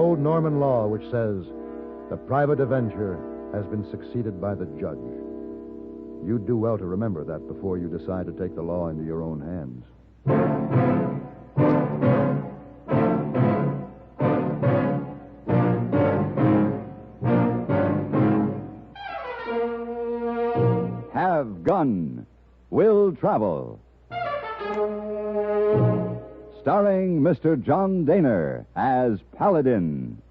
old Norman law which says the private avenger has been succeeded by the judge. You'd do well to remember that before you decide to take the law into your own hands. Have Gun, Will Travel. Starring Mr. John Dehner as Paladin.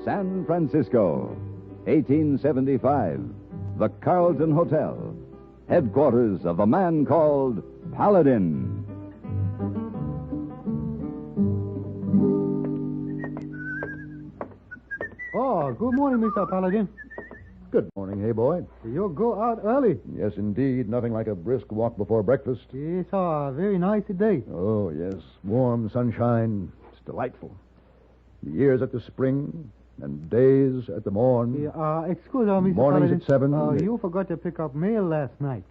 San Francisco, 1875. The Carlton Hotel, headquarters of the man called Paladin. Oh, good morning, Mr. Paladin. Good morning, hey boy. You go out early. Yes, indeed. Nothing like a brisk walk before breakfast. It's a very nice day. Oh, yes. Warm sunshine. It's delightful. The years at the spring and days at the morn. Excuse me, Mr. Mornings Paladin. at 7. You forgot to pick up mail last night.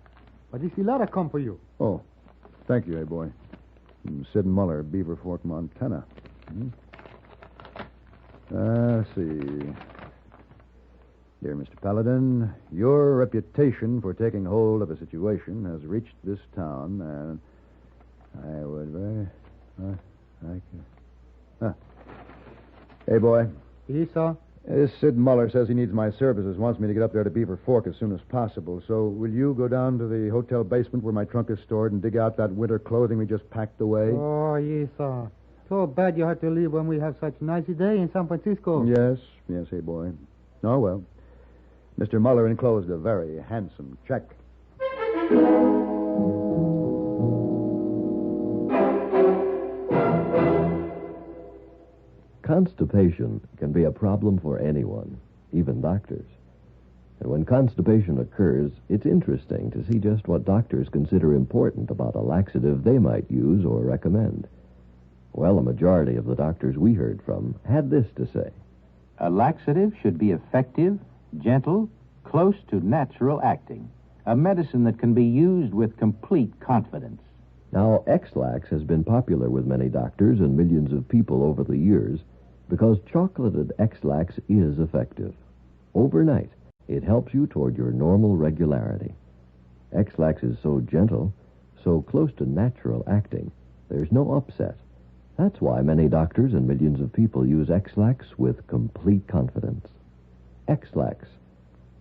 But this letter come for you. Oh, thank you, hey boy. From Sid Muller, Beaver Fork, Montana. Let's see. Dear Mr. Paladin, your reputation for taking hold of a situation has reached this town, and I would very like you. Hey, boy. Yes, sir. This Sid Muller says he needs my services, wants me to get up there to Beaver Fork as soon as possible. So will you go down to the hotel basement where my trunk is stored and dig out that winter clothing we just packed away? Oh, yes, sir. So bad you had to leave when we have such a nice day in San Francisco. Yes, hey, boy. Oh, well. Mr. Muller enclosed a very handsome check. Constipation can be a problem for anyone, even doctors. And when constipation occurs, it's interesting to see just what doctors consider important about a laxative they might use or recommend. Well, a majority of the doctors we heard from had this to say. A laxative should be effective, gentle, close to natural acting. A medicine that can be used with complete confidence. Now, X-Lax has been popular with many doctors and millions of people over the years because chocolated X-Lax is effective. Overnight, it helps you toward your normal regularity. X-Lax is so gentle, so close to natural acting, there's no upset. That's why many doctors and millions of people use X-Lax with complete confidence. X-Lax,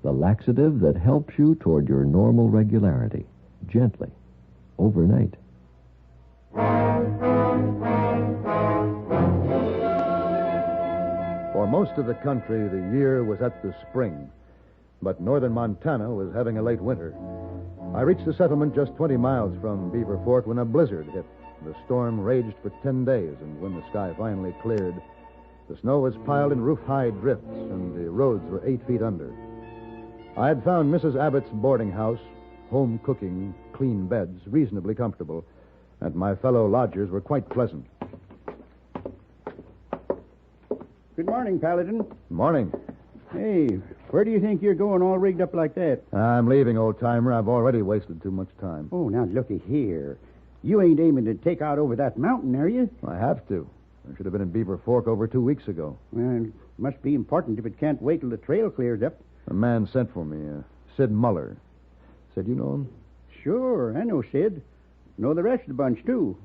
the laxative that helps you toward your normal regularity, gently, overnight. For most of the country, the year was at the spring, but northern Montana was having a late winter. I reached the settlement just 20 miles from Beaver Fork when a blizzard hit. The storm raged for 10 days, and when the sky finally cleared, the snow was piled in roof-high drifts, and the roads were 8 feet under. I had found Mrs. Abbott's boarding house, home cooking, clean beds, reasonably comfortable, and my fellow lodgers were quite pleasant. Good morning, Paladin. Morning. Hey, where do you think you're going all rigged up like that? I'm leaving, old-timer. I've already wasted too much time. Oh, now looky here. You ain't aiming to take out over that mountain, are you? I have to. I should have been in Beaver Fork over 2 weeks ago. Well, it must be important if it can't wait till the trail clears up. A man sent for me, Sid Muller. Said you know him? Sure, I know Sid. Know the rest of the bunch, too.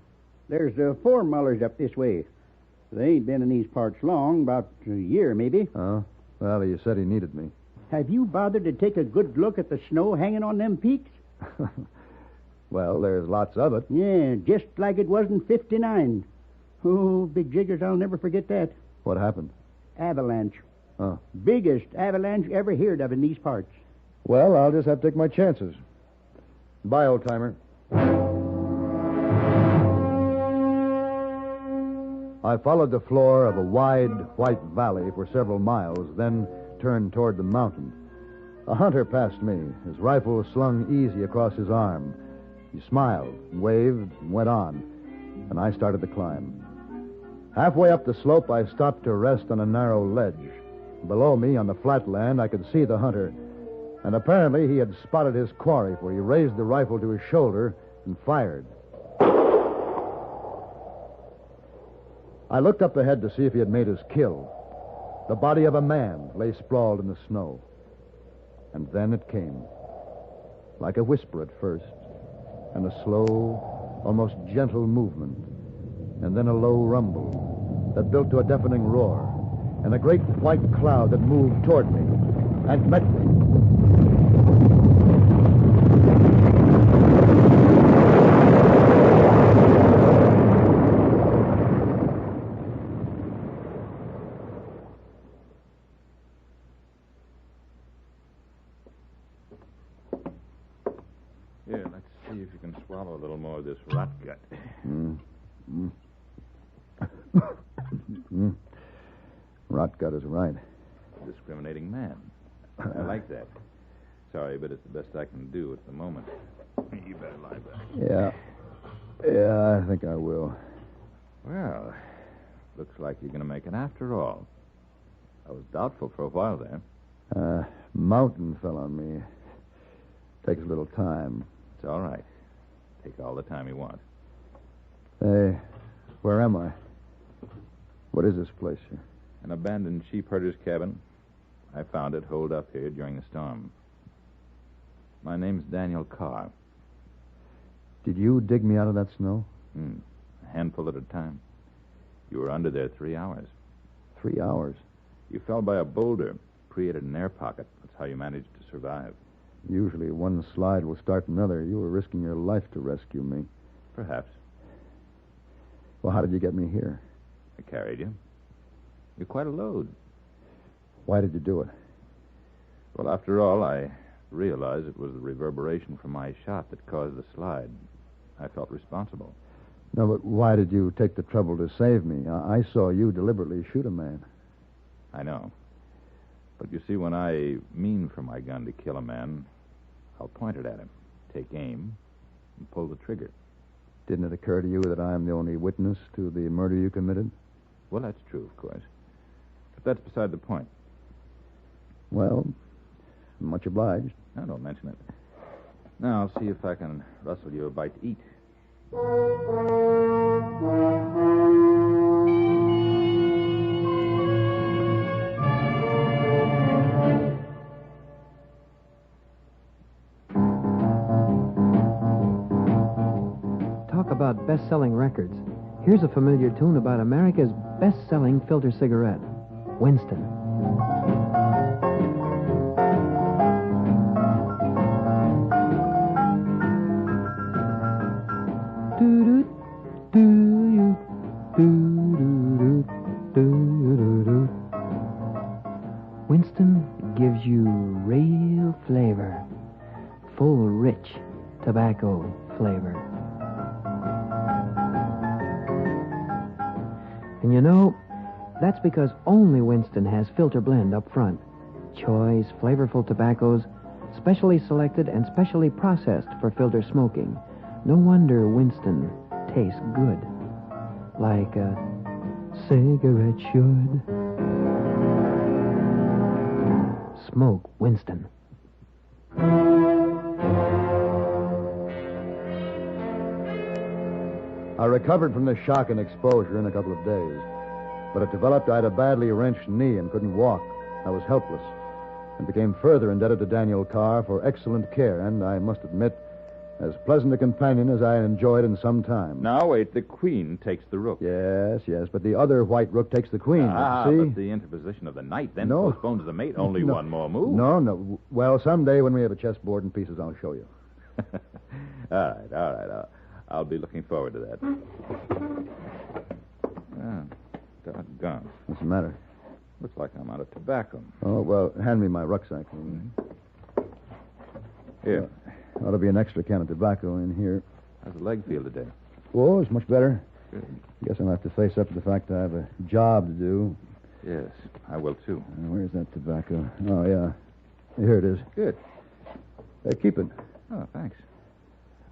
There's 4 Mullers up this way. They ain't been in these parts long, about a year, maybe. Oh? Well, he said he needed me. Have you bothered to take a good look at the snow hanging on them peaks? Well, there's lots of it. Yeah, just like it was in 59. Oh, big jiggers, I'll never forget that. What happened? Avalanche. Oh. Biggest avalanche ever heard of in these parts. Well, I'll just have to take my chances. Bye, old-timer. I followed the floor of a wide, white valley for several miles, then turned toward the mountain. A hunter passed me, his rifle slung easy across his arm. He smiled, waved, and went on, and I started the climb. Halfway up the slope, I stopped to rest on a narrow ledge. Below me, on the flat land, I could see the hunter, and apparently he had spotted his quarry, for he raised the rifle to his shoulder and fired. I looked up ahead to see if he had made his kill. The body of a man lay sprawled in the snow. And then it came. Like a whisper at first, and a slow, almost gentle movement, and then a low rumble that built to a deafening roar, and a great white cloud that moved toward me and met me. Here, let's see if you can swallow a little more of this rot gut. Rot gut is right. Discriminating man. I like that. Sorry, but it's the best I can do at the moment. You better lie back. Yeah, I think I will. Well, looks like you're going to make it after all. I was doubtful for a while there. Mountain fell on me. Takes a little time. It's all right. Take all the time you want. Hey, where am I? What is this place here? An abandoned sheep herder's cabin. I found it holed up here during the storm. My name's Daniel Carr. Did you dig me out of that snow? A handful at a time. You were under there 3 hours. 3 hours? You fell by a boulder, created an air pocket. That's how you managed to survive. Usually one slide will start another. You were risking your life to rescue me. Perhaps. Well, how did you get me here? I carried you. You're quite a load. Why did you do it? Well, after all, I realized it was the reverberation from my shot that caused the slide. I felt responsible. No, but why did you take the trouble to save me? I saw you deliberately shoot a man. I know. But you see, when I mean for my gun to kill a man, I'll point it at him, take aim, and pull the trigger. Didn't it occur to you that I am the only witness to the murder you committed? Well, that's true, of course. But that's beside the point. Well, much obliged. Now, don't mention it. Now, I'll see if I can rustle you a bite to eat. Talk about best-selling records. Here's a familiar tune about America's best-selling filter cigarette, Winston. Winston gives you real flavor, full, rich tobacco flavor. And you know, that's because only Winston has filter blend up front. Choice, flavorful tobaccos, specially selected and specially processed for filter smoking. No wonder Winston tastes good. Like a cigarette should. Smoke Winston. I recovered from the shock and exposure in a couple of days. But it developed I had a badly wrenched knee and couldn't walk. I was helpless and became further indebted to Daniel Carr for excellent care and, I must admit, as pleasant a companion as I had enjoyed in some time. Now, wait. The queen takes the rook. Yes, but the other white rook takes the queen. See? But the interposition of the knight then postpones the mate. Only one more move. No. Well, someday when we have a chessboard in pieces, I'll show you. All right. I'll be looking forward to that. Doggone. What's the matter? Looks like I'm out of tobacco. Oh, well, hand me my rucksack. Here. Ought to be an extra can of tobacco in here. How's the leg feel today? Oh, it's much better. Good. Guess I'll have to face up to the fact that I have a job to do. Yes, I will, too. Where's that tobacco? Oh, yeah. Here it is. Good. Keep it. Oh, thanks.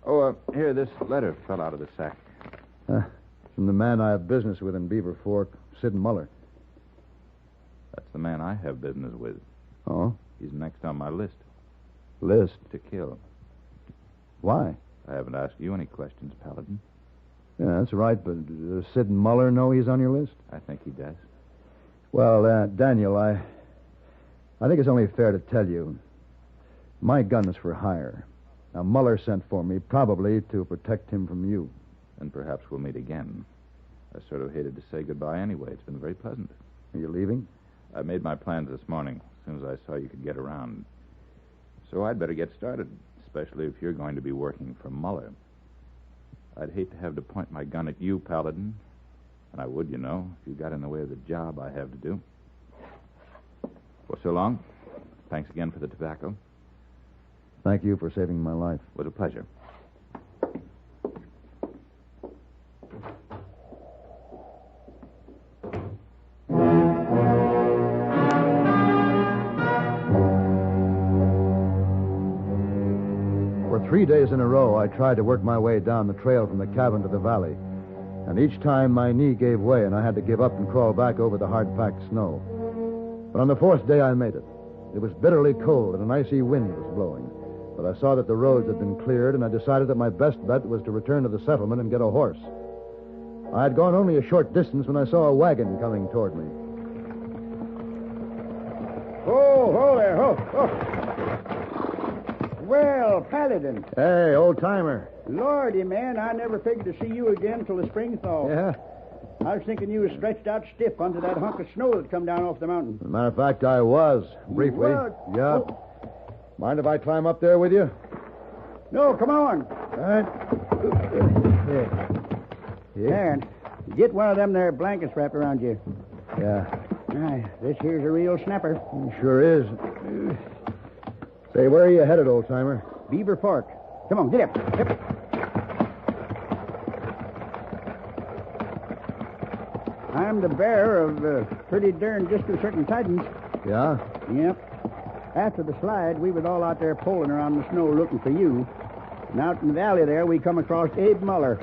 Oh, here, this letter fell out of the sack. From the man I have business with in Beaver Fork, Sid Muller. That's the man I have business with. Oh? He's next on my list. List? To kill. Why? I haven't asked you any questions, Paladin. Yeah, that's right, but does Sid Muller know he's on your list? I think he does. Well, Daniel, I think it's only fair to tell you. My gun is for hire. Now, Muller sent for me, probably to protect him from you. And perhaps we'll meet again. I sort of hated to say goodbye anyway. It's been very pleasant. Are you leaving? I made my plans this morning, as soon as I saw you could get around. So I'd better get started, especially if you're going to be working for Muller. I'd hate to have to point my gun at you, Paladin. And I would, you know, if you got in the way of the job I have to do. For so long. Thanks again for the tobacco. Thank you for saving my life. It was a pleasure. For 3 days in a row, I tried to work my way down the trail from the cabin to the valley. And each time my knee gave way and I had to give up and crawl back over the hard-packed snow. But on the 4th day, I made it. It was bitterly cold and an icy wind was blowing. But I saw that the roads had been cleared, and I decided that my best bet was to return to the settlement and get a horse. I had gone only a short distance when I saw a wagon coming toward me. Oh, there, oh. Well, Paladin. Hey, old-timer. Lordy, man, I never figured to see you again till the spring thaw. Yeah? I was thinking you was stretched out stiff under that hunk of snow that come down off the mountain. As a matter of fact, I was, briefly. What? Yeah. Oh. Mind if I climb up there with you? No, come on. All right. There, get one of them there blankets wrapped around you. Yeah. Aye, this here's a real snapper. Sure is. Say, where are you headed, old-timer? Beaver Fork. Come on, get up. I'm the bearer of pretty darn disconcerting tidings. Yeah? Yep. After the slide, we was all out there poling around the snow looking for you. And out in the valley there, we come across Abe Muller,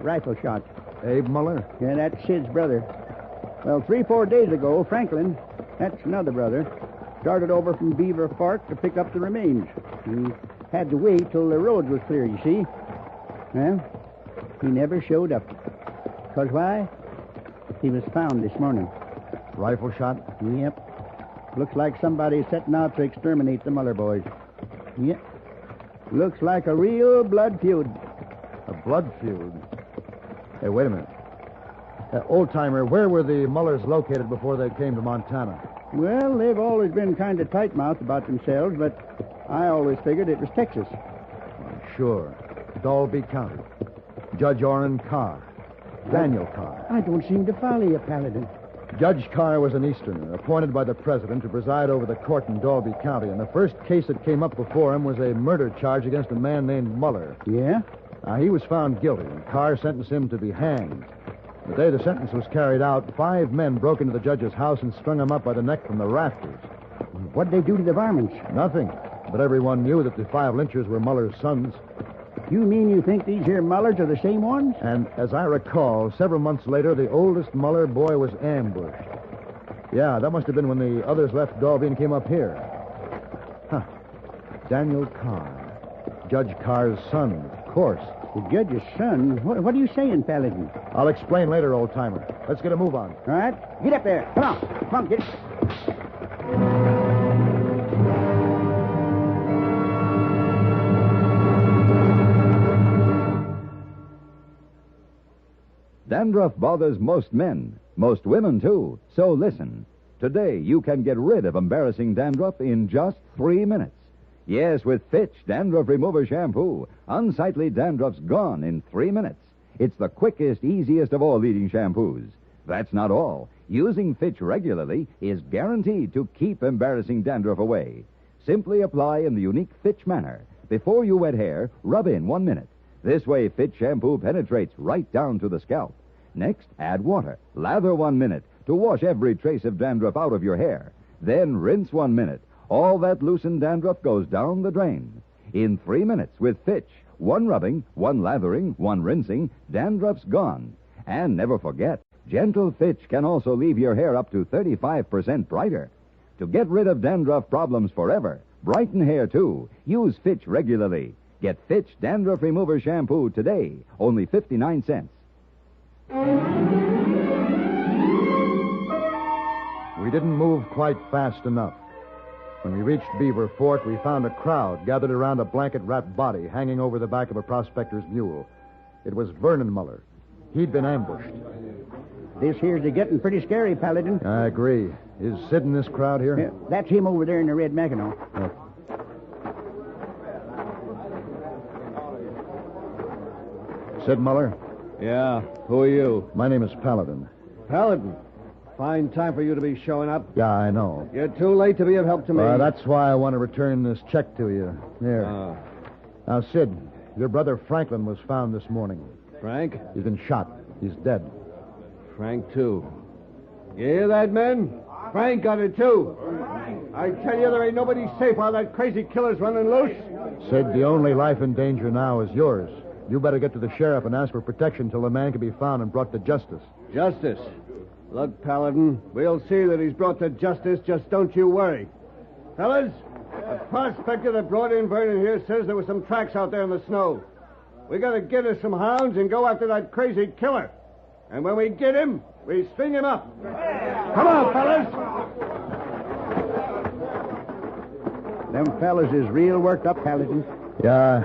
rifle shot. Abe Muller? Yeah, that's Sid's brother. Well, 3-4 days ago, Franklin, that's another brother, started over from Beaver Fork to pick up the remains. He had to wait till the road was clear, you see. Well, he never showed up. 'Cause why? He was found this morning. Rifle shot? Yep. Looks like somebody's setting out to exterminate the Muller boys. Yep. Looks like a real blood feud. A blood feud? Hey, wait a minute. Old-timer, where were the Mullers located before they came to Montana? Well, they've always been kind of tight-mouthed about themselves, but I always figured it was Texas. Sure. Dalby County. Judge Orrin Carr. Daniel Carr. I don't seem to follow you, Paladin. Judge Carr was an Easterner, appointed by the president to preside over the court in Dalby County, and the first case that came up before him was a murder charge against a man named Muller. Yeah? He was found guilty, and Carr sentenced him to be hanged. The day the sentence was carried out, 5 men broke into the judge's house and strung him up by the neck from the rafters. What'd they do to the varmints? Nothing, but everyone knew that the 5 lynchers were Muller's sons. You mean you think these here Mullers are the same ones? And as I recall, several months later, the oldest Muller boy was ambushed. Yeah, that must have been when the others left Dalby and came up here. Huh. Daniel Carr. Judge Carr's son, of course. The judge's son? What are you saying, Paladin? I'll explain later, old-timer. Let's get a move on. All right. Get up there. Come on. Come on, get it. Dandruff bothers most men, most women, too. So listen. Today, you can get rid of embarrassing dandruff in just 3 minutes. Yes, with Fitch Dandruff Remover Shampoo, unsightly dandruff's gone in 3 minutes. It's the quickest, easiest of all leading shampoos. That's not all. Using Fitch regularly is guaranteed to keep embarrassing dandruff away. Simply apply in the unique Fitch manner. Before you wet hair, rub in 1 minute. This way, Fitch shampoo penetrates right down to the scalp. Next, add water. Lather 1 minute to wash every trace of dandruff out of your hair. Then rinse 1 minute. All that loosened dandruff goes down the drain. In 3 minutes with Fitch, 1 rubbing, 1 lathering, 1 rinsing, dandruff's gone. And never forget, gentle Fitch can also leave your hair up to 35% brighter. To get rid of dandruff problems forever, brighten hair too, use Fitch regularly. Get Fitch Dandruff Remover Shampoo today, only 59 cents. We didn't move quite fast enough. When we reached Beaver Fort, we found a crowd gathered around a blanket-wrapped body hanging over the back of a prospector's mule. It was Vernon Muller. He'd been ambushed. This here's getting pretty scary, Paladin. I agree. Is Sid in this crowd here? Yeah, that's him over there in the red Mackinaw. Sid Muller? Yeah, who are you? My name is Paladin. Paladin. Fine time for you to be showing up. Yeah, I know. You're too late to be of help to me. That's why I want to return this check to you. Here. Now, Sid, your brother Franklin was found this morning. Frank? He's been shot. He's dead. Frank, too. You hear that, men? Frank got it, too. I tell you, there ain't nobody safe while that crazy killer's running loose. Sid, the only life in danger now is yours. You better get to the sheriff and ask for protection till the man can be found and brought to justice. Justice? Look, Paladin, we'll see that he's brought to justice. Just don't you worry. Fellas, a prospector that brought in Vernon here says there were some tracks out there in the snow. We gotta get us some hounds and go after that crazy killer. And when we get him, we string him up. Come on, fellas! Them fellas is real worked up, Paladin. Yeah.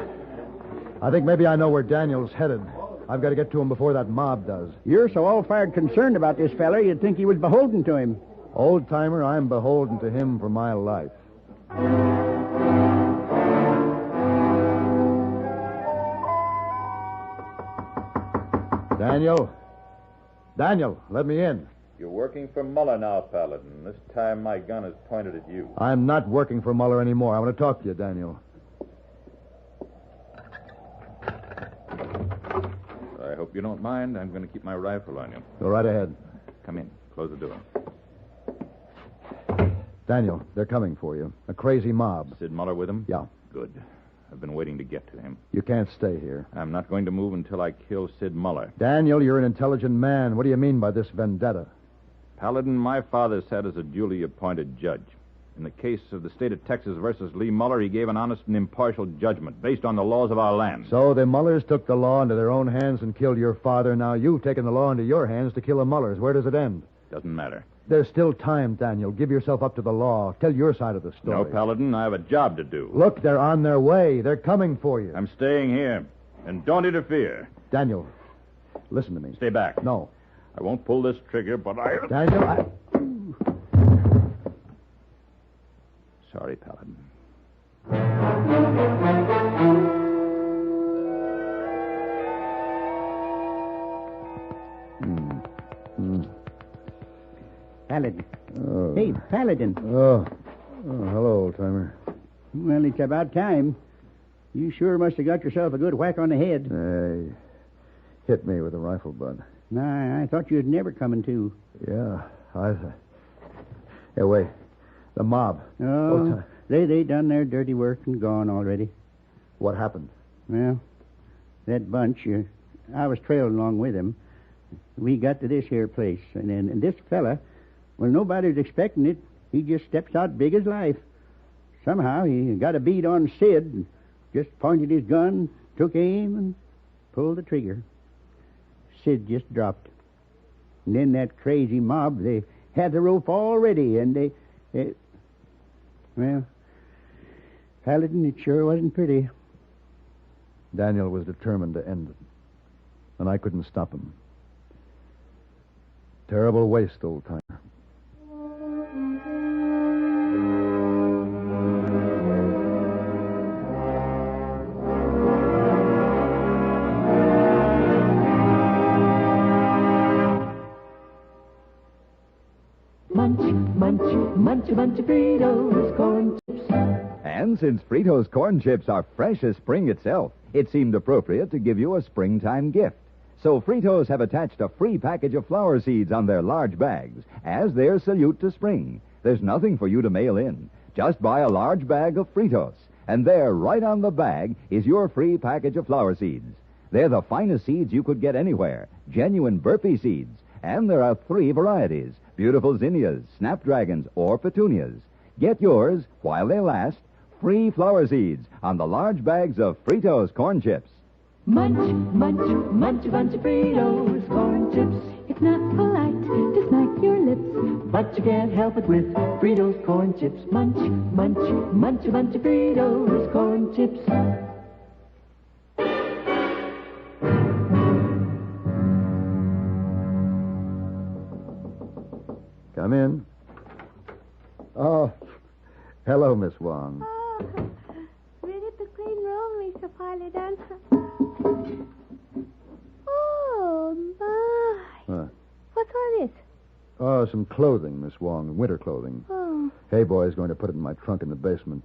I think maybe I know where Daniel's headed. I've got to get to him before that mob does. You're so all-fired concerned about this feller, you'd think he was beholden to him. Old-timer, I'm beholden to him for my life. Daniel? Daniel, let me in. You're working for Muller now, Paladin. This time my gun is pointed at you. I'm not working for Muller anymore. I want to talk to you, Daniel. I hope you don't mind. I'm going to keep my rifle on you. Go right ahead. Come in. Close the door. Daniel, they're coming for you. A crazy mob. Sid Muller with him? Yeah. Good. I've been waiting to get to him. You can't stay here. I'm not going to move until I kill Sid Muller. Daniel, you're an intelligent man. What do you mean by this vendetta? Paladin, my father sat as a duly appointed judge. In the case of the state of Texas versus Lee Muller, he gave an honest and impartial judgment based on the laws of our land. So the Mullers took the law into their own hands and killed your father. Now you've taken the law into your hands to kill the Mullers. Where does it end? Doesn't matter. There's still time, Daniel. Give yourself up to the law. Tell your side of the story. No, Paladin, I have a job to do. Look, they're on their way. They're coming for you. I'm staying here. And don't interfere. Daniel, listen to me. Stay back. No. I won't pull this trigger, but I... Daniel, Sorry, Paladin. Paladin. Oh. Hey, Paladin. Oh, hello, old-timer. Well, it's about time. You sure must have got yourself a good whack on the head. Hey, hit me with a rifle butt. Nah, I thought you'd never coming to. Yeah, Hey, wait. The mob. Oh, they done their dirty work and gone already. What happened? Well, that bunch, I was trailing along with them. We got to this here place, and this fella, well, nobody was expecting it. He just steps out big as life. Somehow he got a bead on Sid and just pointed his gun, took aim, and pulled the trigger. Sid just dropped. And then that crazy mob, they had the rope all ready, and they well, Paladin, it sure wasn't pretty. Daniel was determined to end it, and I couldn't stop him. Terrible waste, old-timer. Munch of Fritos corn chips. And since Fritos corn chips are fresh as spring itself, it seemed appropriate to give you a springtime gift. So Fritos have attached a free package of flower seeds on their large bags as their salute to spring. There's nothing for you to mail in. Just buy a large bag of Fritos, and there, right on the bag, is your free package of flower seeds. They're the finest seeds you could get anywhere, genuine burpee seeds. And there are 3 varieties, beautiful zinnias, snapdragons, or petunias. Get yours, while they last, free flower seeds on the large bags of Fritos corn chips. Munch, munch, munch a bunch of Fritos, corn chips. It's not polite to smack your lips, but you can't help it with Fritos corn chips. Munch, munch, munch a bunch of Fritos corn chips. Come in. Oh, hello, Miss Wong. Oh, ready to clean room, Mr. Paladin. Oh, my. What's all this? Oh, some clothing, Miss Wong, winter clothing. Oh. Hey, boy's going to put it in my trunk in the basement.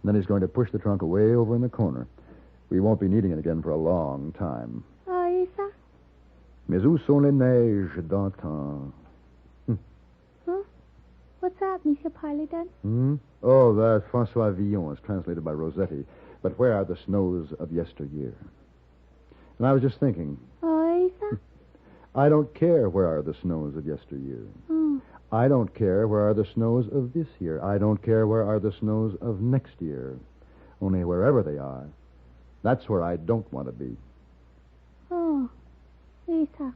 And then he's going to push the trunk away over in the corner. We won't be needing it again for a long time. Oh, yes, sir? Mais où sont les neiges d'antan? Huh? What's that, Mr. Paladin? Oh, that's Francois Villon. It's translated by Rossetti. But where are the snows of yesteryear? And I was just thinking. Oh, yes, sir? I don't care where are the snows of yesteryear. Oh. I don't care where are the snows of this year. I don't care where are the snows of next year. Only wherever they are, that's where I don't want to be. Oh, yes, sir.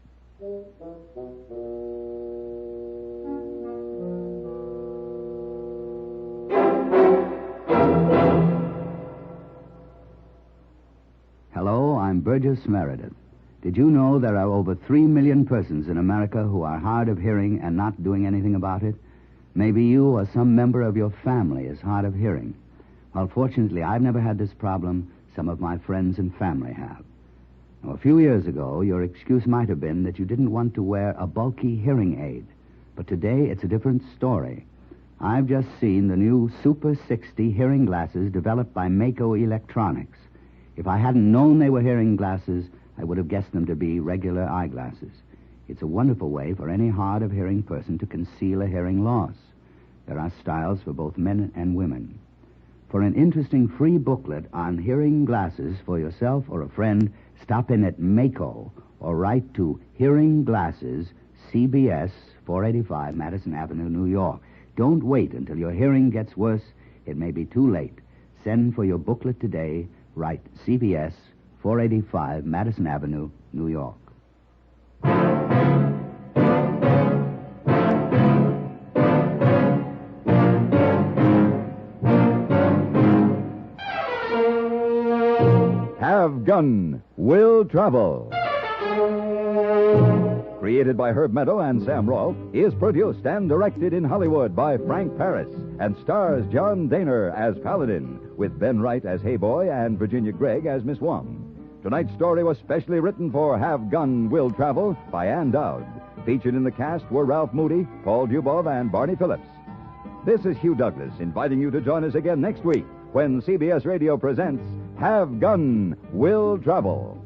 Hello, I'm Burgess Meredith. Did you know there are over 3 million persons in America who are hard of hearing and not doing anything about it? Maybe you or some member of your family is hard of hearing. Well, fortunately, I've never had this problem. Some of my friends and family have. Now, a few years ago, your excuse might have been that you didn't want to wear a bulky hearing aid. But today, it's a different story. I've just seen the new Super 60 hearing glasses developed by Mako Electronics. If I hadn't known they were hearing glasses, I would have guessed them to be regular eyeglasses. It's a wonderful way for any hard of hearing person to conceal a hearing loss. There are styles for both men and women. For an interesting free booklet on hearing glasses for yourself or a friend, stop in at Mako or write to Hearing Glasses, CBS, 485 Madison Avenue, New York. Don't wait until your hearing gets worse. It may be too late. Send for your booklet today. Write CBS, 485 Madison Avenue, New York. Have Gun Will Travel. Created by Herb Meadow and Sam Rolfe, is produced and directed in Hollywood by Frank Paris and stars John Dehner as Paladin, with Ben Wright as Hayboy and Virginia Gregg as Miss Wong. Tonight's story was specially written for Have Gun Will Travel by Ann Dowd. Featured in the cast were Ralph Moody, Paul Dubov, and Barney Phillips. This is Hugh Douglas inviting you to join us again next week when CBS Radio presents Have Gun Will Travel.